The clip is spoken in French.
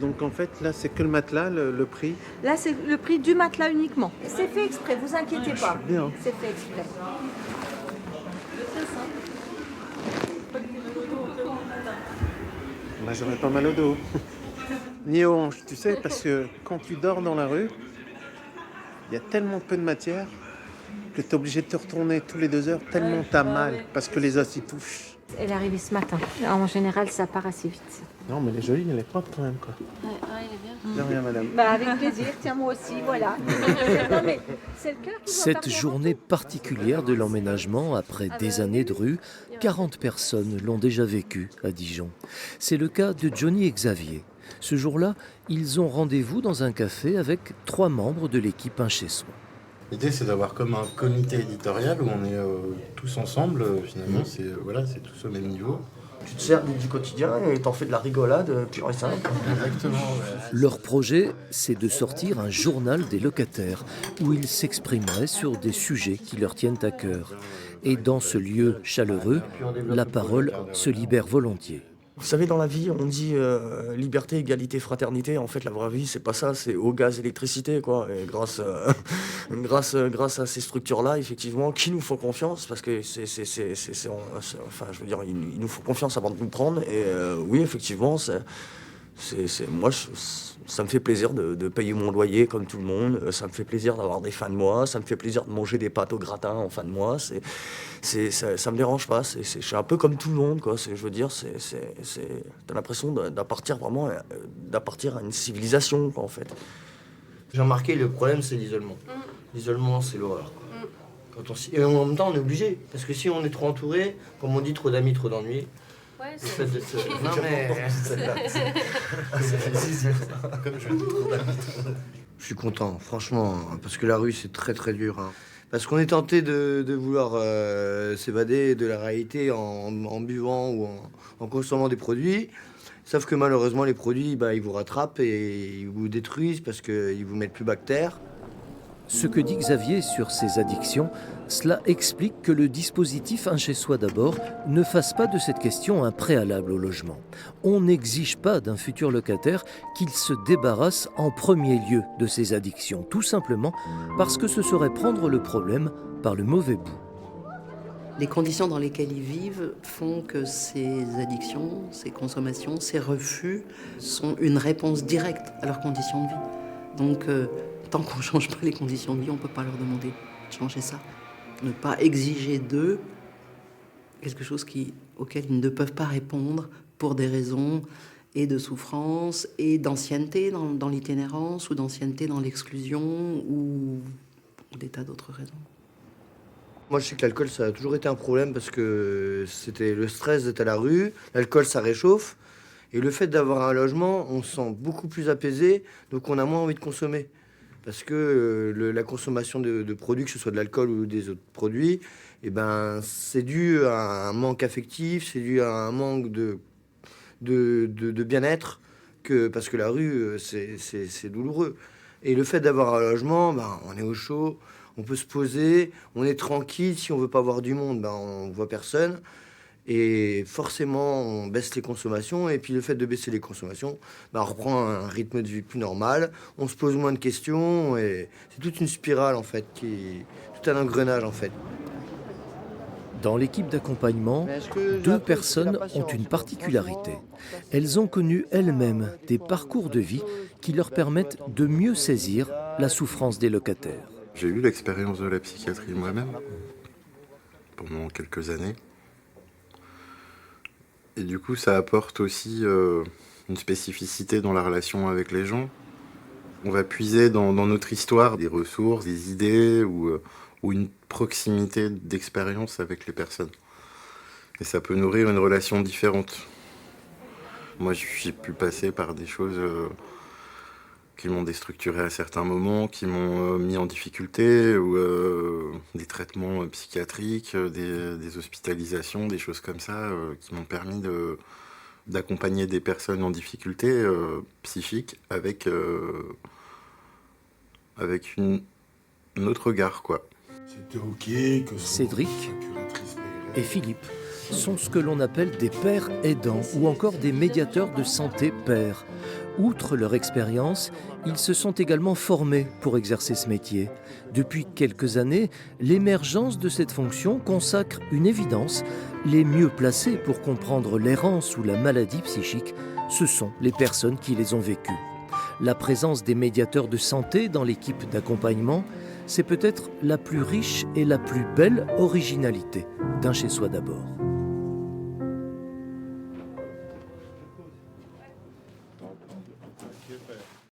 Donc en fait, là, c'est que le matelas, le prix. Là, c'est le prix du matelas uniquement. C'est fait exprès, vous inquiétez pas. Bien. C'est fait exprès. Là, j'aurais pas mal au dos. Ni aux hanches, tu sais, parce que quand tu dors dans la rue, il y a tellement peu de matière que tu es obligé de te retourner tous les 2 heures tellement t'as mal, parce que les os y touchent. Elle est arrivée ce matin. En général, ça part assez vite. Non, mais elle est jolie, elle est propre quand même, quoi. Ouais, il est bien. De rien, madame. Bah, avec plaisir, tiens, moi aussi, voilà. Non, mais c'est le cœur qui doit Cette partir journée avant tout. particulière de l'emménagement, après des années de rue, 40 personnes l'ont déjà vécu à Dijon. C'est le cas de Johnny et Xavier. Ce jour-là, ils ont rendez-vous dans un café avec 3 membres de l'équipe Un Chez Soi. L'idée, c'est d'avoir comme un comité éditorial où on est tous ensemble, finalement, c'est tous au même niveau. Tu te sers du quotidien et t'en fais de la rigolade pure et simple. Exactement, Leur projet, c'est de sortir un journal des locataires où ils s'exprimeraient sur des sujets qui leur tiennent à cœur. Et dans ce lieu chaleureux, la parole se libère volontiers. Vous savez, dans la vie, on dit liberté, égalité, fraternité. En fait, la vraie vie, c'est pas ça, c'est eau, gaz, électricité, quoi. Et grâce à ces structures-là, effectivement, qui nous font confiance, parce que enfin, je veux dire, ils nous font confiance avant de nous prendre. Et oui, effectivement, moi, ça me fait plaisir de payer mon loyer comme tout le monde. Ça me fait plaisir d'avoir des fins de mois. Ça me fait plaisir de manger des pâtes au gratin en fin de mois. Ça me dérange pas. Je suis un peu comme tout le monde, quoi. Je veux dire, t'as l'impression d'appartir à une civilisation, quoi, en fait. J'ai remarqué, le problème, c'est l'isolement. L'isolement, c'est l'horreur. Et en même temps, on est obligé. Parce que si on est trop entouré, comme on dit, trop d'amis, trop d'ennuis. Ouais, Le fait de se... Non, mais... Comme je dis trop d'amis. Je suis content, franchement, parce que la rue, c'est très très dur. Parce qu'on est tenté de vouloir s'évader de la réalité en buvant ou en consommant des produits. Sauf que malheureusement, les produits, ils vous rattrapent et ils vous détruisent parce qu'ils vous mettent plus bactères. Ce que dit Xavier sur ses addictions, cela explique que le dispositif Un Chez Soi d'abord ne fasse pas de cette question un préalable au logement. On n'exige pas d'un futur locataire qu'il se débarrasse en premier lieu de ses addictions, tout simplement parce que ce serait prendre le problème par le mauvais bout. Les conditions dans lesquelles ils vivent font que ces addictions, ces consommations, ces refus sont une réponse directe à leurs conditions de vie. Donc, tant qu'on ne change pas les conditions de vie, on ne peut pas leur demander de changer ça. Ne pas exiger d'eux quelque chose auquel ils ne peuvent pas répondre pour des raisons et de souffrance et d'ancienneté dans l'itinérance ou d'ancienneté dans l'exclusion ou des tas d'autres raisons. Moi, je sais que l'alcool, ça a toujours été un problème parce que c'était le stress d'être à la rue. L'alcool, ça réchauffe. Et le fait d'avoir un logement, on se sent beaucoup plus apaisé, donc on a moins envie de consommer. Parce que la consommation de produits, que ce soit de l'alcool ou des autres produits, c'est dû à un manque affectif, c'est dû à un manque de bien-être, parce que la rue, c'est douloureux. Et le fait d'avoir un logement, on est au chaud, on peut se poser, on est tranquille. Si on veut pas voir du monde, on voit personne. Et forcément, on baisse les consommations. Et puis le fait de baisser les consommations, on reprend un rythme de vie plus normal. On se pose moins de questions. Et c'est toute une spirale, en fait, tout un engrenage, en fait. Dans l'équipe d'accompagnement, 2 personnes ont une particularité. Elles ont connu elles-mêmes des parcours de vie qui leur permettent de mieux saisir la souffrance des locataires. J'ai eu l'expérience de la psychiatrie moi-même pendant quelques années. Et du coup, ça apporte aussi une spécificité dans la relation avec les gens. On va puiser dans notre histoire des ressources, des idées ou une proximité d'expérience avec les personnes. Et ça peut nourrir une relation différente. Moi, j'ai pu passer par des choses qui m'ont déstructuré à certains moments, qui m'ont mis en difficulté, ou des traitements psychiatriques, des hospitalisations, des choses comme ça, qui m'ont permis d'accompagner des personnes en difficulté psychique avec un autre regard, quoi. C'était ok que Cédric et Philippe sont ce que l'on appelle des pères aidants ou encore des médiateurs de santé pairs. Outre leur expérience, ils se sont également formés pour exercer ce métier. Depuis quelques années, l'émergence de cette fonction consacre une évidence. Les mieux placés pour comprendre l'errance ou la maladie psychique, ce sont les personnes qui les ont vécues. La présence des médiateurs de santé dans l'équipe d'accompagnement, c'est peut-être la plus riche et la plus belle originalité d'Un chez soi d'abord.